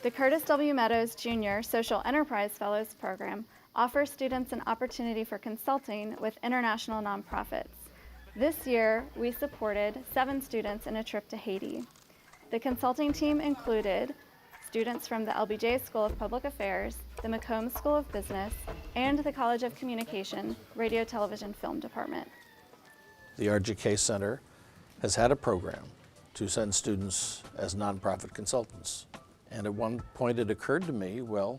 The Curtis W. Meadows Jr. Social Enterprise Fellows Program offers students an opportunity for consulting with international nonprofits. This year, we supported 7 students in a trip to Haiti. The consulting team included students from the LBJ School of Public Affairs, the Macomb School of Business, and the College of Communication Radio, Television, Film Department. The RGK Center has had a program to send students as nonprofit consultants. And at one point it occurred to me, well,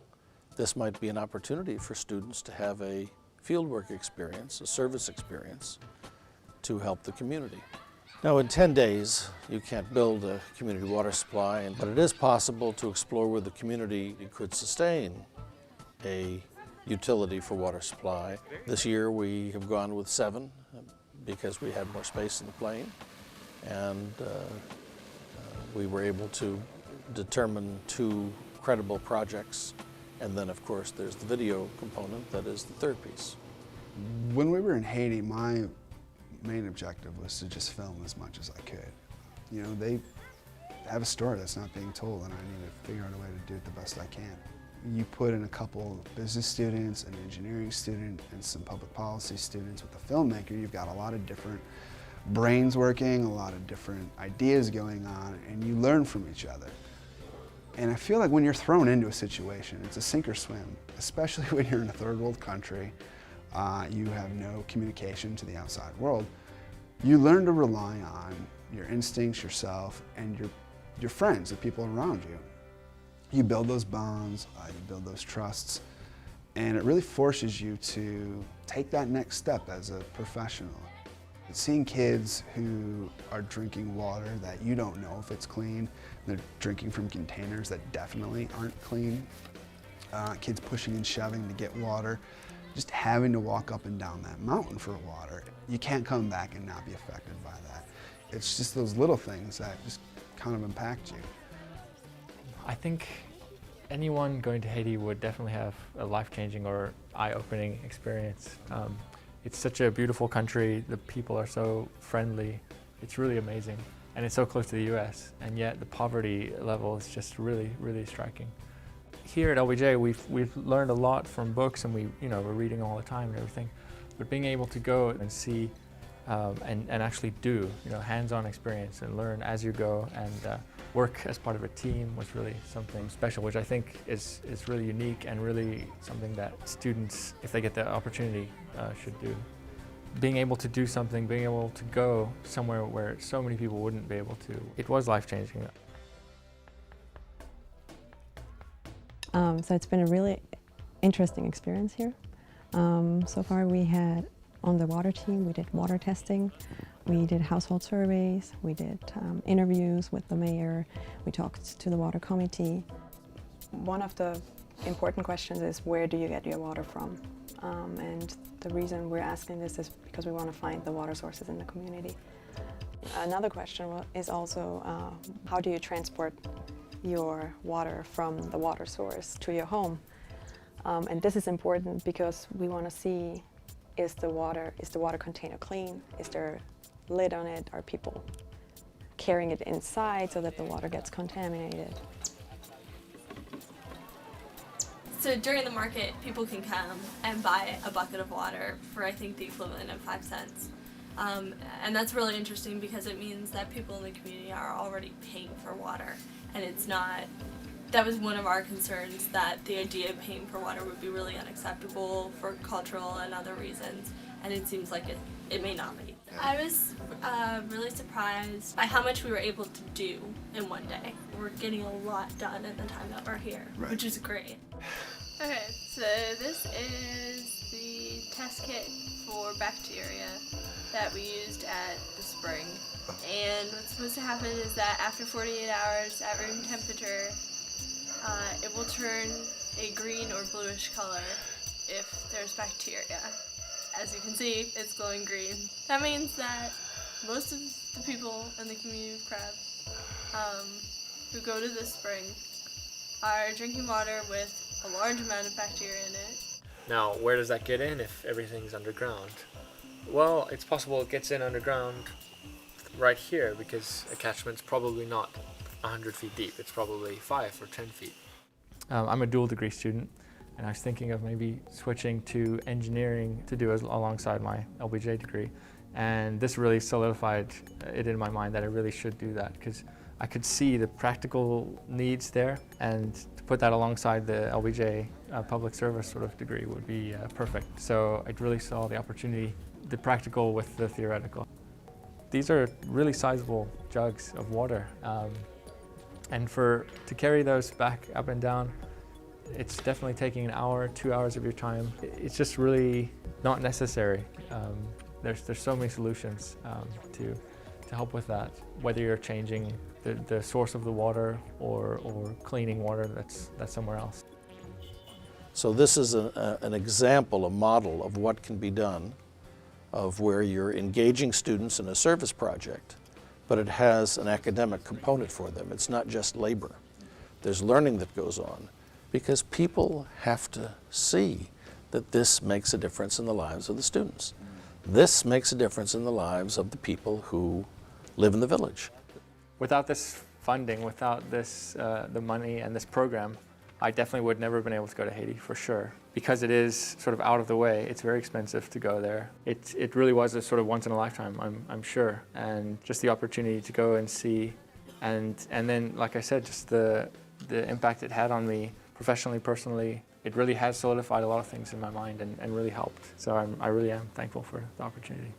this might be an opportunity for students to have a fieldwork experience, a service experience, to help the community. Now, in 10 days, you can't build a community water supply, but it is possible to explore where the community could sustain a utility for water supply. This year we have gone with 7 because we had more space in the plane, and we were able to determine 2 credible projects, and then of course there's the video component that is the third piece. When we were in Haiti, my main objective was to just film as much as I could. You know, they have a story that's not being told, and I need to figure out a way to do it the best I can. You put in a couple of business students, an engineering student, and some public policy students with a filmmaker, you've got a lot of different brains working, a lot of different ideas going on, and you learn from each other. And I feel like when you're thrown into a situation, it's a sink or swim, especially when you're in a third world country. You have no communication to the outside world. You learn to rely on your instincts, yourself, and your friends, the people around you. You build those bonds, you build those trusts, and it really forces you to take that next step as a professional. Seeing kids who are drinking water that you don't know if it's clean, they're drinking from containers that definitely aren't clean, kids pushing and shoving to get water, just having to walk up and down that mountain for water. You can't come back and not be affected by that. It's just those little things that just kind of impact you. I think anyone going to Haiti would definitely have a life-changing or eye-opening experience. It's such a beautiful country, the people are so friendly, it's really amazing. And it's so close to the US, and yet the poverty level is just really, really striking. Here at LBJ, we've learned a lot from books, and we're reading all the time and everything, but being able to go and see and actually do, hands-on experience and learn as you go and work as part of a team was really something special, which I think is really unique and really something that students, if they get the opportunity, should do. Being able to do something, being able to go somewhere where so many people wouldn't be able to, it was life-changing. So it's been a really interesting experience here. So far we had, on the water team, we did water testing, we did household surveys, we did interviews with the mayor, we talked to the water committee. One of the important questions is, where do you get your water from? And the reason we're asking this is because we want to find the water sources in the community. Another question is also, how do you transport your water from the water source to your home? And this is important because we want to see, is the water container clean? Is there lid on it? Are people carrying it inside so that the water gets contaminated? So during the market, people can come and buy a bucket of water for, I think, the equivalent of 5 cents. And that's really interesting because it means that people in the community are already paying for water. And it's not, that was one of our concerns, that the idea of paying for water would be really unacceptable for cultural and other reasons. And it seems like it may not be. I was really surprised by how much we were able to do in one day. We're getting a lot done in the time that we're here, right, which is great. Okay, so this is the test kit for bacteria that we used at the spring. And what's supposed to happen is that after 48 hours at room temperature, it will turn a green or bluish color if there's bacteria. As you can see, it's glowing green. That means that most of the people in the community of Crab who go to this spring are drinking water with a large amount of bacteria in it. Now, where does that get in if everything's underground? Well, it's possible it gets in underground right here because a catchment's probably not 100 feet deep. It's probably 5 or 10 feet. I'm a dual degree student, and I was thinking of maybe switching to engineering to do alongside my LBJ degree. And this really solidified it in my mind that I really should do that, because I could see the practical needs there, and to put that alongside the LBJ public service sort of degree would be perfect. So I really saw the opportunity, the practical with the theoretical. These are really sizable jugs of water, and to carry those back up and down, it's definitely taking an hour, 2 hours of your time. It's just really not necessary. There's so many solutions to help with that, whether you're changing the source of the water or cleaning water that's somewhere else. So this is an example, a model of what can be done, of where you're engaging students in a service project, but it has an academic component for them. It's not just labor. There's learning that goes on, because people have to see that this makes a difference in the lives of the students. This makes a difference in the lives of the people who live in the village. Without this funding, without this, the money and this program, I definitely would never have been able to go to Haiti, for sure. Because it is sort of out of the way, it's very expensive to go there. It really was a sort of once in a lifetime, I'm sure. And just the opportunity to go and see, and then, like I said, just the impact it had on me professionally, personally, it really has solidified a lot of things in my mind and really helped. So I really am thankful for the opportunity.